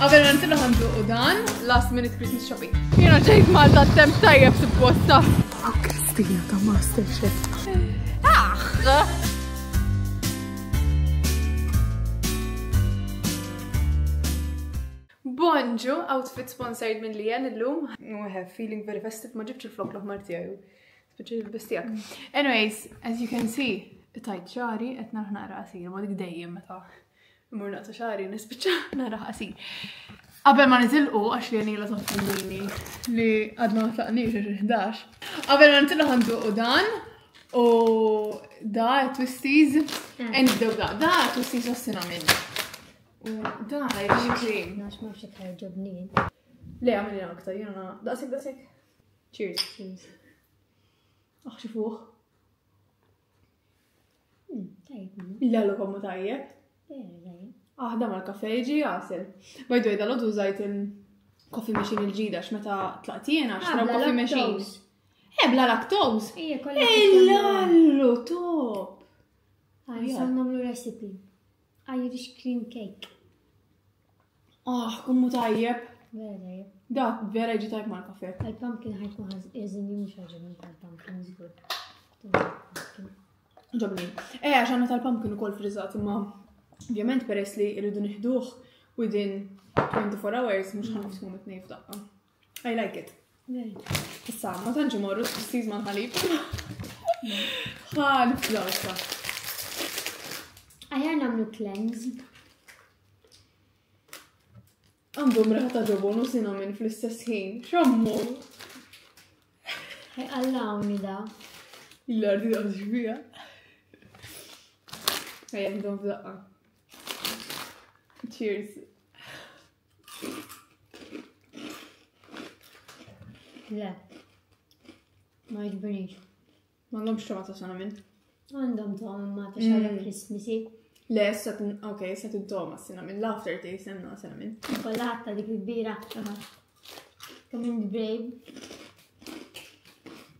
Qabel ma nitilgħu ħanduqu dan, last minute Christmas shopping. Jiena ġejt Malta temp tajjeb supposta. Kristina ta' Masterchef. Bonġu, outfit sponsored minn Lian illum. I have feeling very festive, ma ġibx il-flok l-ħmar tiegħu. Speċi il-bestijak. Anyways, as you can see, tajt xari qed nara qasir, ma dik dejjem meta imur naqta xari nispiċċa nara qasir. Qabel ma nitilqu għax li għanila toffindini li għadna ma tlaqniex 11. Qabel ma nitilqu ħanduqu dan u da twisties. Nibdew da twisties u cinnamon. U da Irish cream. Nax ma fxek ħarġobni. Le għamilina aktar, jena daqsek. Cheers. Cheers. Aħxi fuq. Tajjeb. Illallu kommu tajjeb. Da mal-kafe ġi għasel. By the way, dal-għodu użajt il-coffee machine il-ġida x'meta tlaqtijena x'raw coffee machine. Bla lactose. Illallu top. Għajsan namlu recipe. Irish cream cake. Kommu tajjeb. Vera tajjeb. Da, vera ġi tajjeb mal-kafe. Għal-pumpkin ħajkun ħazini mux ħagġabni għal-pumpkin zgur. Ġabni. Għaxanna tal-pumpkin u kol frizzat, imma ovvjament peress li irridu nihduħ within 24 hours, mux ħanfsmu mit-nejf daqqa. I like it. Issa, ma tanġi morru s-siz ma nħalib. Nifdaw issa. Aħjar namlu cleanse. Għandhom reħata ġobon u cinnamon fl-istess ħin. Xommu? Allawni da. Il-ardi da xbija. Għandhom f'daqqa. Cheers. Le. Ma jġbunix. M'għandhomx tomata cinnamon. Għandhom tomata xarra Christmasi. Le, ok, sa t-doma cinnamon. L-aftertaste jenna cinnamon. Kollaħta dik il-bira. Kamin brave.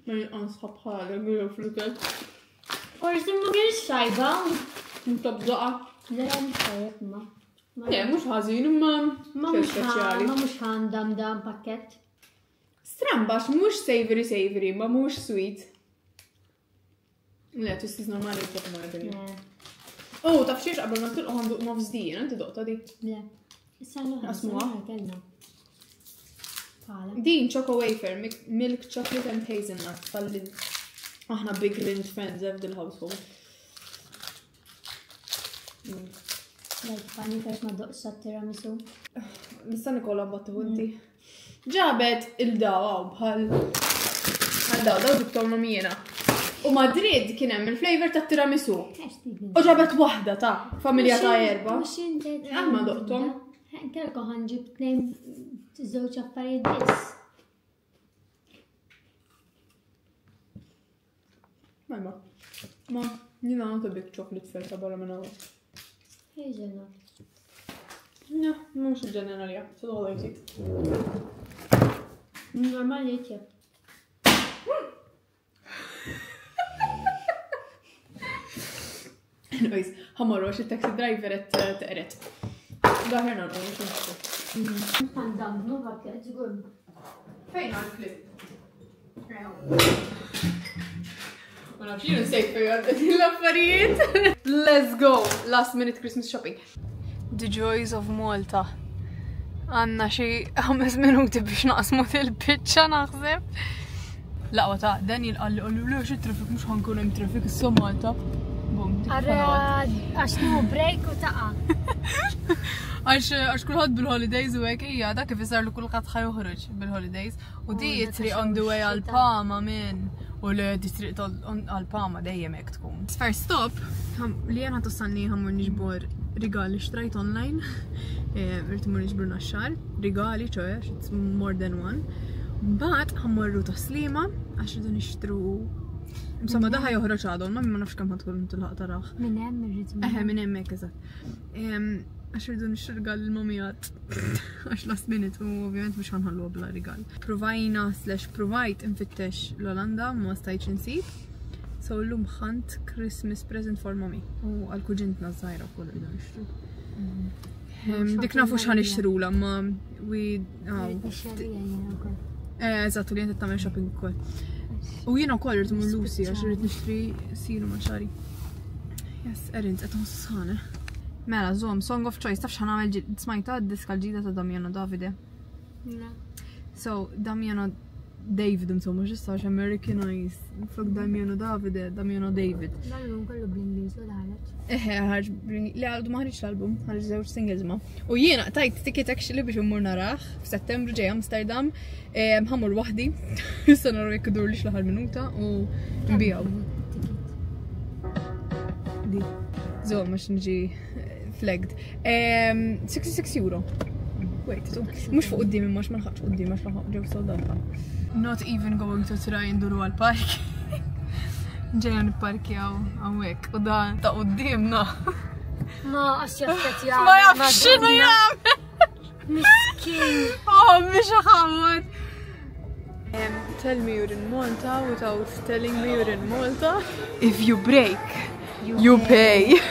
Ma jinqansħab ħala, għu fl-ukel. Forsi ma kienx xajba. Ntob zaqa. Le, mux tajjeb ma. Le, mux ħazin, imma speċjali. Ma mux ħandam dan pakket. Strambax, mux savory, ma mux sweet. Le, twistis normali t-toq ma għedin. Taf xiex qabel ma t-tilqu għandu nofs dijin, għanti doqta di? Le. Issa l-ħasmuha. Din choco wafer, milk chocolate and hazelnut. Tal-lin. Aħna big Grinch fans of the household. Fanni kax ma doqsa tiramisu. Nista' nikolla battu inti. Ġabet il-daw bħal daw diktomna miena. U Madrid kien hemm il-flavor ta' tiramisu. U ġabet waħda ta' familja ta' erba'. Ma doqtom. Kelko ħanġib tnejn żewġ affarijiet biss. Ma jina għandu big chocolate felta barra minn għawa. Hazelnut. No, mux il-ġeneralja, s-għu għajtit. Normali jitjeb. Anyways, ħamorru għax il-taxi driver t-qeret. Daħerna n-għu, nxu. Għandamnu bakket, zgur. Fejn għal-klip? Ma nafx jien nsejt fejn għal l-affarijiet. Let's go! Last minute Christmas shopping. The joys of Malta. Għanna xie 5 minuti biex naqsmu il-bicċa naħseb. Laqwa ta' Daniel għalli għalli xie trafik mux ħankun hemm trafik issa Malta. Għax nu break u taqa. Għax kullħat bil-holidays u għek ija, da kif jisar li kullħat ħajuħroġ bil-holidays. U di jitri on the way għal-Pama minn. U li distriq għal-Pama dejjem ek tkun. First stop, li għana tossanni ħammur nġbor rigali xtrajt online. Irti mur nġbor naxxar. Rigali, ċoħe, it's more than one. Bat ħammurru taslima, għax rridu nixtru. Insomma, daħħa joħroġ għadhom, ma nafx kemm ħadkun tilħaq taraħ. Minn hemm irrid. Minn hemmhekk eżatt. Għax irridu nixtru rigal il-momijat. Għax last minute u ovvjament mhux ħanħallu bla rigal. Provajt infittex l-Olanda ma stajtx insib. So llum ħant Christmas present for mommy. U għal-kuġintna żgħira wkoll irridu nixtru. Dik nafu xħan ixtrula, ma eżattu li jentet tamel shopping ukoll. U jiena wkoll rrid mur Lucy għax rrid nixtri siru ma' xari. Yes, erint qed sħane. Mela, żomm, Song of Choice, taf x'ħan għamel smajta d-diska l-ġdida ta' Damiano Davide? So, Damiano David, insomma, ġistax Americanized. Flok Damiano Davide, Damiano David. L-album kollu bl-Ingliż u l-ħareġ. Ħarġ li għaldu maħriġ l-album, ħarġ żewġ singles ma. U jiena tajt ticket actually biex immur naraħ f'Settembru ġej Amsterdam, ħamur waħdi, issa naraw jekk idur lix l-aħħar minuta u nbijaw. Di. Żomm għax niġi flagged. 66 euro. Wait, mux fuq qoddim imma ma nħaqx qoddim għax laħaq ġew soldata. Not even going to try nduru għal-park. Ġejja nipparkjaw hawnhekk u dan ta' qudiemna. Ma għax jaffet jagħmel. Ma jafx x'inhu jagħmel. Miskin. Oh, mhix ħawad. Tell me you're in Malta without telling me you're in Malta. If you break, you pay.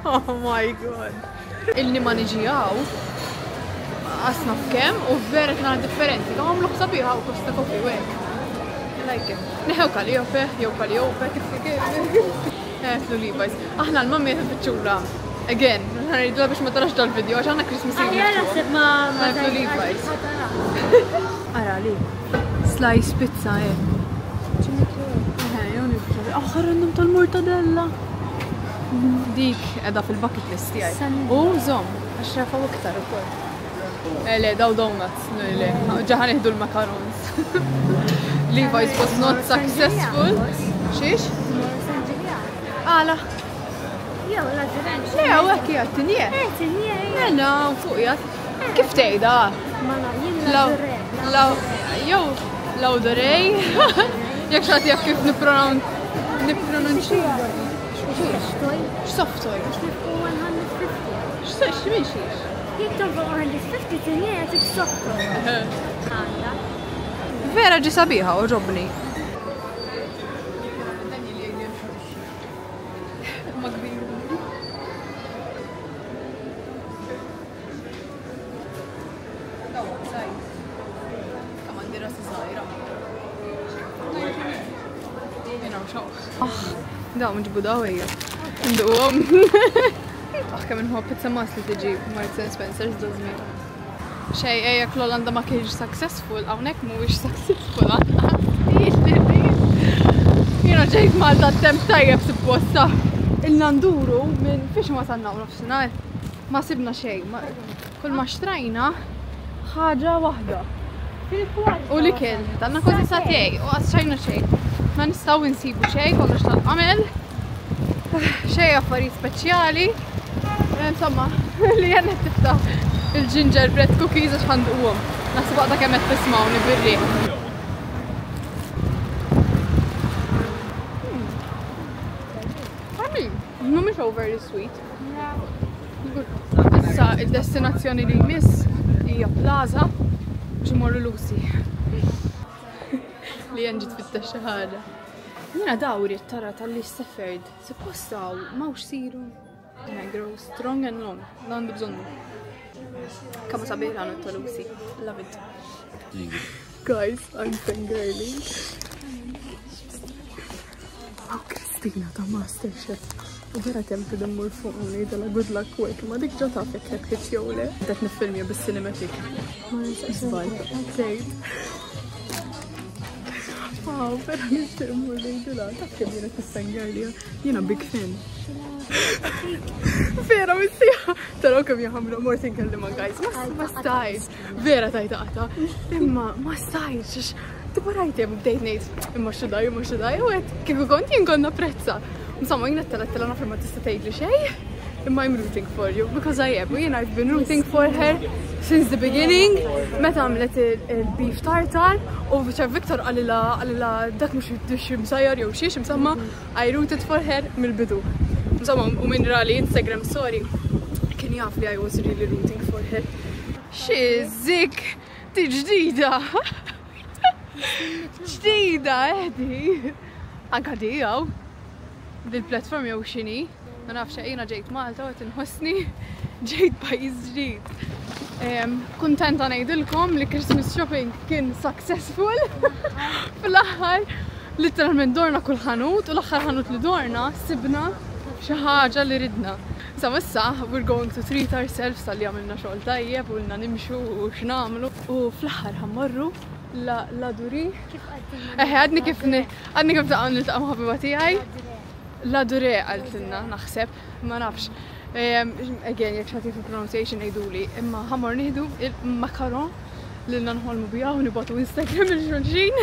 Oh my god. Illi ma niġijaw. Asna f'kem u vera kien differenti. Għam għamlu sabiħa u kosta kofi u għek. Like it. Neħew Kaliope, jew Kaliope, kif Flu Levi's. Aħna l-mammi jħedfiċċula. Again, ħaridla biex ma tarax dal-video, għax għanna Christmas Eve. Għajja naħseb ma Flu Levi's. Ara li. Slice pizza, Aħħar għandhom tal-mortadella. Dik edha fil-bucket list tiegħi. U żomm, għax rafaw iktar ukoll. Le, daw donuts, ġaħan iħdu l-macarons. Levi's was not successful. Xiex? Għala. Jew, la ġerenx. Le, għek jgħat, tinje. Tinje. Mela, fuq jgħat. Kif tejda? Ma jien la Jow, lawdorej. Jek xaħti jgħak kif nipronunċija. X'softoj? X'min xiex? Jek tolbu 150 tinje għatik software. Vera ġi sabiħa u ġobni. Daw, nġibu dawija. Nduqom. Kemm inħobb pizza mas li tiġi Marks & Spencer's dożmi. Xej, jekk l-Olanda ma kienx successful, hawnhekk mhuwiex successful Jiena ġejt Malta temp tajjeb supposta. Il-nanduru minn fiex ma sannaw nofsinhar. Ma sibna xejn. Kull ma xtrajna ħaġa waħda. U li kien, tanna kważi satej, u għasċajna xejn. Ma nistgħu insibu xejn, kollox tal-qamel. Xejn affarijiet speċjali. Insomma, li jennet tiftaħ il-gingerbread cookies għax ħanduqhom. Naħseb għadha kemm qed tismawni bir-riħ. Mhumiex overly sweet. Issa id-destinazzjoni li jmiss hija Plaza biex imorru Lucy. Li jenġi tfittex xi ħaġa. Jiena dawri tara tal-li Stafford. Suppostaw mawx siru. Grow strong and long. Nandu bżonnu. Kamu sabiħ għanu ta' Lucy. Love it. Guys, I'm fangirling. Kristina ta' Masterchef. U vera tempi dammur fuq dala good luck work. Ma dik ġa tafek jek hit jowle. Dak nifilmja bis-cinematic. Ma nisbal. Sejt. Wow, vera nishtiq mur nejdula. Taf kem jena t-fangirlija. Jena big fan. Vera missija. Taraw kem jahamlu mor tinkellima guys. Ma stajt. Vera tajta għata. Imma ma stajt. Tibu rajti għem bdejt nejt. Imma xudaj. U għed kiku kont jien konna prezza. Insomma, jina t-tala nafri ma tista tgħidli xej. Imma I'm rooting for you because I am. You know, I've been rooting for her since the beginning. Meta għamlet il-beef tartar u Victor għalila dak mux msajjar jew xiex, insomma, I rooted for her mill-bidu. Insomma, u minn rali Instagram story kien jaf li I was really rooting for her. Xizzik, ti ġdida. Ġdida, ehdi. Anka di għaw. Dil-platform jew xini. ما nafx jiena ġejt Malta u qed inħossni ġejt pajjiż ġdid. Kuntenta ngħidilkom li Christmas shopping kien successful. Fl-aħħar literalment dorna kull ħanut u l-aħħar ħanut li dorna sibna xi ħaġa li ridna. Sa issa we're going to treat ourselves tal-li għamilna xogħol tajjeb u lna nimxu u x'nagħmlu u fl-aħħar ħammorru la duri. Għadni kif taqgħu niltaqgħu ma' ħabiba tiegħi. La dure għaltilna naħseb, ma nafx. Again, jekk xagħti fi pronunciation ngħiduli, imma ħammor nieħdu il-makaron li nħolmu biha u nibgħatu Instagram il-xulxin.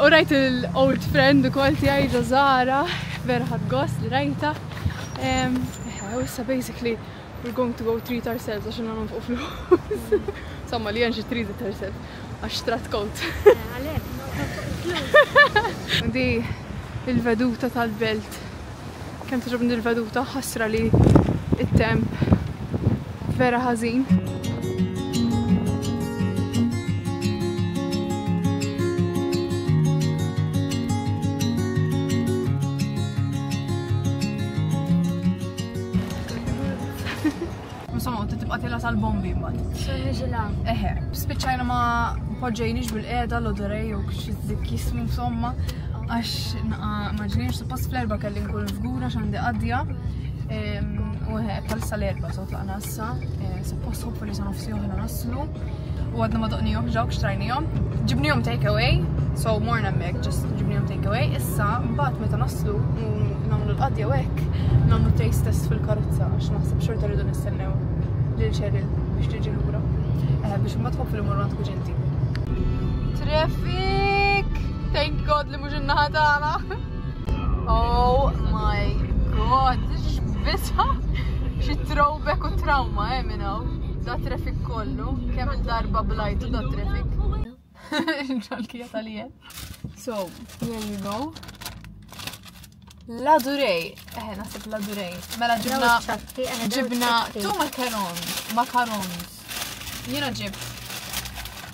U rajt il-old friend ukoll tiegħi Zara, vera ħadd gost li rajta. Issa basically we're going to go treat ourselves għaxin għanum fuq flus. Samma li għanġi treat ourselves għax strat kont. Di il-veduta tal-belt. Kemm tiġobni il-veduta ħasra li it-temp vera ħażin. Insomma, tibqa' tilha tal-bombi mbagħad. Eħe, spiċċajna ma poġġejniex bil-qiegħda l-odorej u xi żikkismu insomma għax ma ġniex suppost fl-erba' kelli nkun fgura x'għandi qadja. U bħalissa l-erba' so tlaqna issa, suppost hopefully sa nofsi oħra naslu. U għadna ma doqnihom ġewk xtrajnihom. Ġibnihom take away, so morna hemmhekk just ġibnihom take away. Issa mbagħad meta naslu nagħmlu l-qadja hekk, nagħmlu taste test fil-karozza għax naħseb xorta rridu nistennew lil Cheryl biex tiġi lura. Biex imbagħad hopefully mmorru għand kuġinti. Traffic! Thank God li mhux in-naħa tagħna. Oh my God, x'bisha xi throwback u trauma minn hawn. Da traffic kollu, kemm il-darba blajtu da traffic. Ġalkija tal-jien. So, here you go. La Durej, nasib La Durej. Mela ġibna tu macarons. Jiena ġibt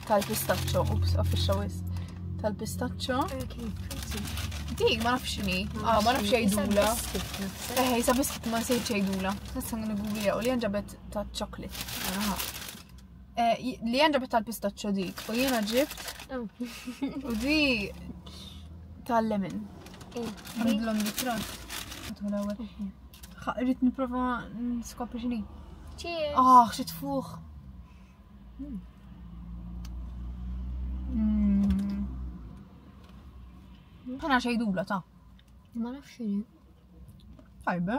tal-pistaccio, ups, affixxa wis. Tal-pistaccio. Dik ma nafx x'inhi, ma nafx jgħidula. Sa biskit ma nsejt jgħidula. Nista' ngugulja u li ġabet ta' chocolate. Li ġabet tal-pistaccio dik u jiena ġibt u di tal-lemon. Għamidlom di front. Rrit niprofa nskopri x'inhi. Cheers! Xi tfuħ. ħana xejdula ta' ma nafx xini. Tajba.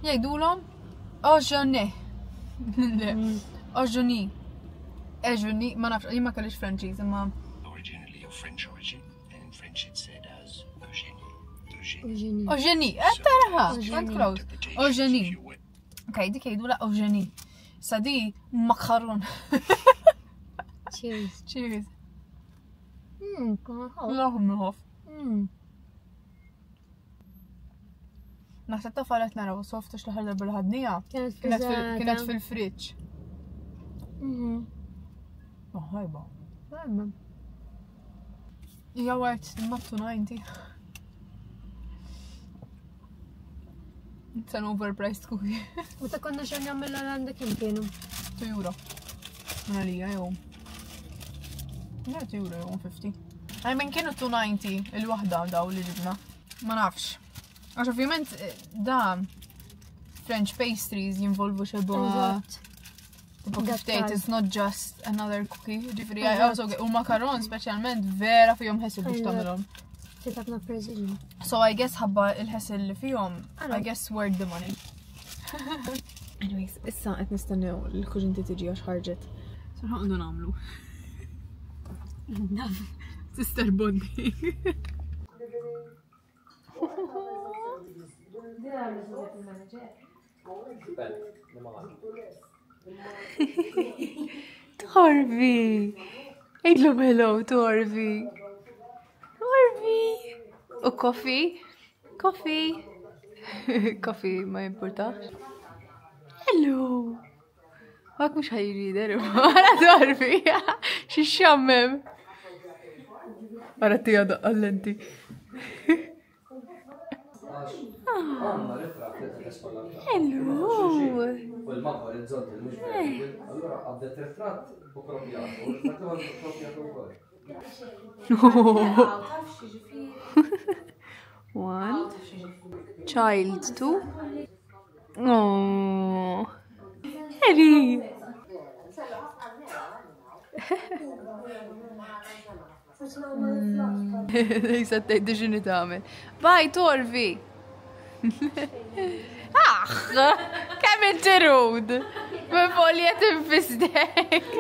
Jgħidulhom oġġoni. Oġġoni. Eġuni, ma nafx, jien ma kellix Franċiż imma. Originally of French origin, and in French it said as Eugenie. Oġġeni, taraha, għand close. Oġġeni. Okay, dik jgħidula oġġeni. Sa di makaron. Cheers. Cheers. Kħanħof. Laħum. Naħseb ta' falet naraw softa x'laħar darba l-ħadnija. Kienet fil-friġġ. Ħajba. Hija wart mattu 90. It's an overpriced cookie. U ta' konna xan nagħmel għandek kienu? €2. Mela lija jew. Ja, €2 jew 150. Għajmen kienu 290 il-wahda daw li ġibna. Ma nafx. Għax ovvjament da French pastries jinvolvu xeba kif tgħid, it's not just another cookie. Ġifieri u makaron speċjalment vera fihom ħessil biex tagħmilhom. Titaqna Brazilian. So I guess ħabba il-ħessil li fihom, I guess worth the money. Anyways, issa qed nistennew l-kuġinti tiġi għax ħarġet. So ħaqdu nagħmlu. Sister bonding. Torvi! Ejdlu hello, Torvi! Torvi! U coffee? Coffee! Coffee ma importax. Hello! Għak mux ħajri deru. Għara Torvi! Xixxammem! Għara tija daqqallenti. Għandna ritratt li tespa l-artra. Hello! U l-mappa orizzonti mhux vertikali. Allura għaddet ritratt b'propjatu, u ritratt huwa b'propjatu wkoll. One. Child 2. Oh. Harry. Jisa t-tejdi ġini tamen. Baj, Torvi. Kemm il-ġerud. Ma foljet infisdek.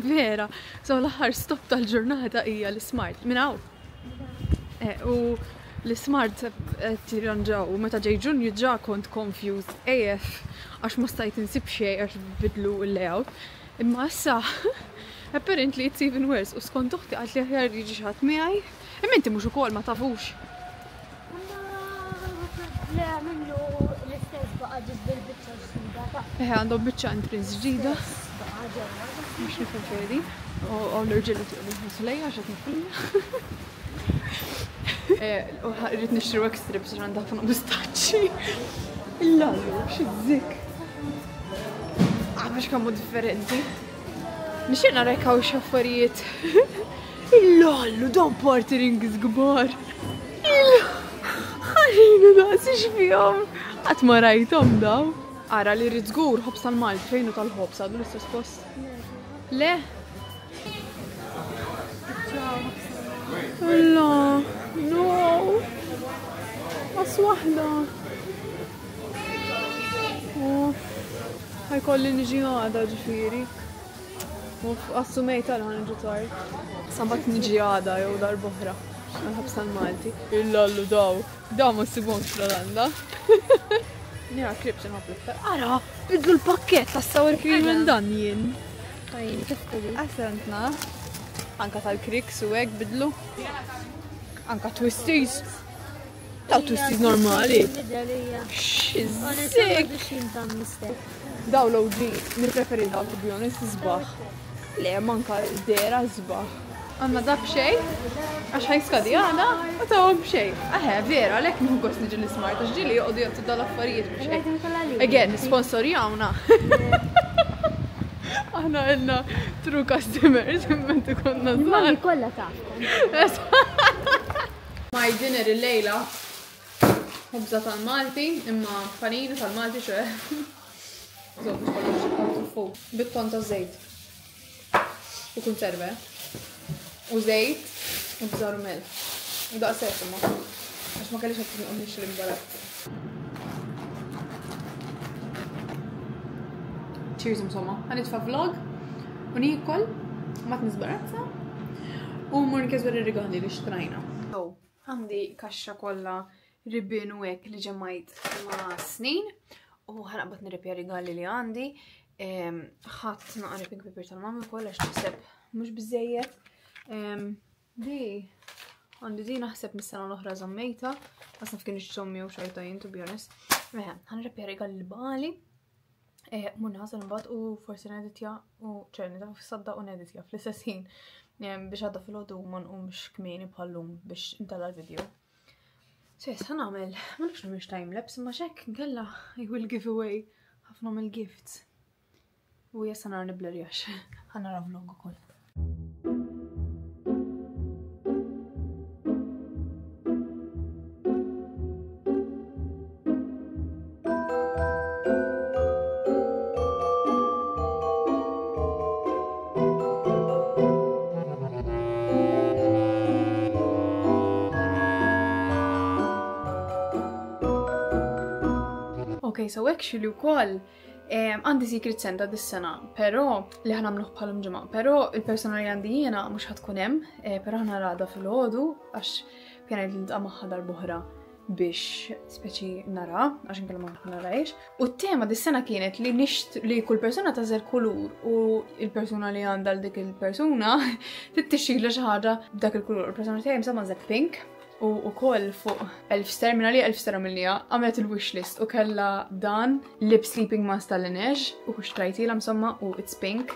Vera. So l-ħar stop tal-ġurnata hija l-smart. Min hawn. U l-smart tiranġaw. U meta ġej Ġunju ġa kont confused AF għax ma stajt insib xejn għax bidlu l-layout. Imma issa, apparently it's even worse. U skont uħti għalt li aħjar jiġi xi ħadd miegħi. Imma inti mhux ukoll ma tafux. Le għamillu l-istess baqa bil-biċċa ġdida. Għandhom biċċa entrance ġdida. Mux nifhem fejdi. U l-irġiel li tiqlu ħuslejja għax qed nifhimha. Rrid nixtru extrips għax għandha ħafna mustaċċi. Illallu, xi żikk. Għax kammu differenti. Nixtieq narekaw xi affarijiet. Illallu, dawn party rings kbar. Ħarina daqsi x'fihom. Qatt ma rajthom daw. Ara li rrid żgur ħobs tal-Malti fejn hu tal-ħobs għadu l-istess post. Le? Allah, no. Qas waħda. Ħajkolli niġi għada ġifieri. Assumejta li ħanġu tard. Sambat niġi għada jew darba oħra. Għal-ħabs tal-Malti. Illallu daw. Daw ma s-sibonx fl-Olanda. Nira kribs nħablu f-fer. Ara, bidlu l-pakket ta' sour cream and onion. Asentna. Anka tal-kriks u għek bidlu. Anka twisties. Daw twisties normali. Xizzik. Daw l-OG. Nirpreferi daw to be honest, zbaħ. Le, manka dera zbaħ. Għanna da bxej, għax ħajskadi għana, u tawa bxej. Aħe, vera, lek nħu għos niġi l-smart, għax ġili jgħodu jgħattu dal-affarijiet bxej. Again, sponsori għawna. Aħna għelna true customers, mentu konna zar. Mami kolla tafkom. My dinner il-lejla, ħobza tal-Malti, imma panini tal-Malti xoħe. Zobbi xkollu xkollu fuq. Bitton ta' zejt. U konserve. U zejt, u bżaru mel. U daqsek imma. Għax ma kellix għattin għomnix l-imbarat. Cheers insomma. Għanitfa vlog. U nikol. Ma t-nizbarazza. U mur nkizber il-rigali li xtrajna. So, għandi kaxxa kolla ribbin u ek li ġemajt ma' snin. U ħanaqbat nirripja rigali li għandi. ħadd naqra pink paper tal-mamma kollha x'naħseb mhux biżejjed. Di għandi di naħseb mis-sena l-oħra żammejta, għas naf kienx sommi u xajtajn to be honest. Meħem, ħanrepja regali l-bali. Mun ħażel mbagħad u forsi neditja u ċerni ta' fis-sadda u neditja fl-istess ħin biex għadda fil-għodu ma nqumx kmieni bħallum biex intella l-video. So yes, ħanagħmel ma nafx nagħmel time-lapse imma x'hekk nkella I will give away ħafna mill-gifts. U jessa nar niblerjax, ħanara vlog ukoll. Okay, so actually wkoll għandi Secret Santa dis-sena, pero li ħanamluħ bħalhom ġimgħa. Pero il-persona li għandi jiena mhux ħadkun hemm, pero ħana rada fil-ħodu għax pjana li niltaqa' magħha darb'oħra biex speċi nara, għax inkella ma narajx. U t-tema dis-sena kienet li kull persuna tażel kulur u il-persuna li għandha dik il-persuna tittixxila xi ħaġa b'dak il-kulur. Il-persuna tiegħi msamma żek pink. U koll fuq 1000 ster minna li 1000 ster minnija għamlet il-wishlist u kella dan lip sleeping mask tal-Lineage u xtrajtila msomma u it's pink.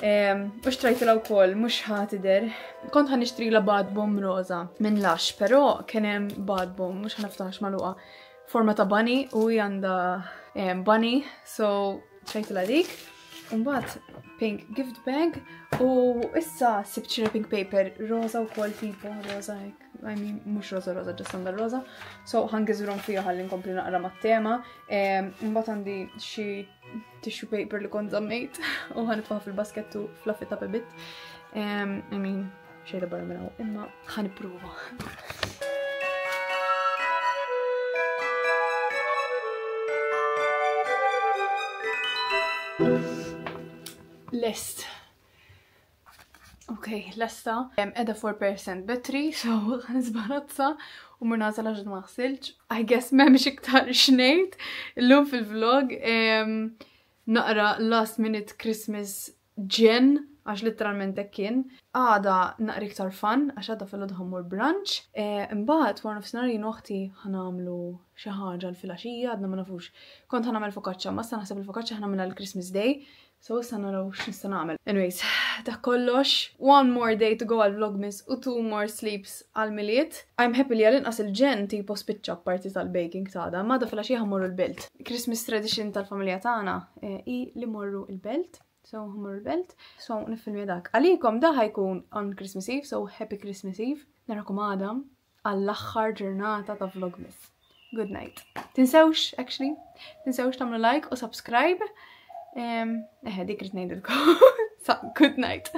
U xtrajtila wkoll mhux ħatider. Kont ħanixtrila bad bomb roza minn Lush, però kien hemm bad bomb mhux ħaniftaħx magħluqa forma ta' bunny u għandha bunny, so xtrajtila dik. Mbagħad pink gift bag u issa sibt xi wrapping paper roza wkoll tipo roza hekk. I mean, mhux roza, ġast għandha roza. So ħangiżurhom fiha ħalli nkompli naqra mat-tema. Mbagħad għandi xi tissue paper li kont żammejt u ħanitfaħ fil-basket u fluff it up a bit. I mean, xejn barra minn hawn, imma ħanipprova. List. Okay, lesta. Edha 4% battery, so ħanizbarazza u murnaza laġed maħsilġ. I guess memx iktar xnejt l-lum fil-vlog. Naqra last minute Christmas gin, għax literalment kien. Għada naqra iktar fun, għax għada fil-lod ħammur brunch. Imbagħad war nofsinhar jien oħti ħanamlu xi ħaġa l-filgħaxija, għadna ma nafux. Kont ħanamel focaccia, ma issa naħseb il-focaccia ħanamilha l-Christmas Day. So issa naraw x'nista' nagħmel. Anyways, dak kollox. 1 more day to go għal vlogmas u 2 more sleeps għal miliet. I'm happy li għal-inqas il-ġen tipo spiċċa parti tal-baking tagħda, ma da fil-għaxija ħammurru l-belt. Christmas tradition tal-familja tagħna i li morru l-belt. So ħammurru l-belt. So nifilmi dak. Għalikom da ħajkun on Christmas Eve, so happy Christmas Eve. Narakom għada għall-aħħar ġurnata ta' vlogmas. Good night. Tinsewx tagħmlu like u subscribe. Dik rid ngħidilkom. Good night.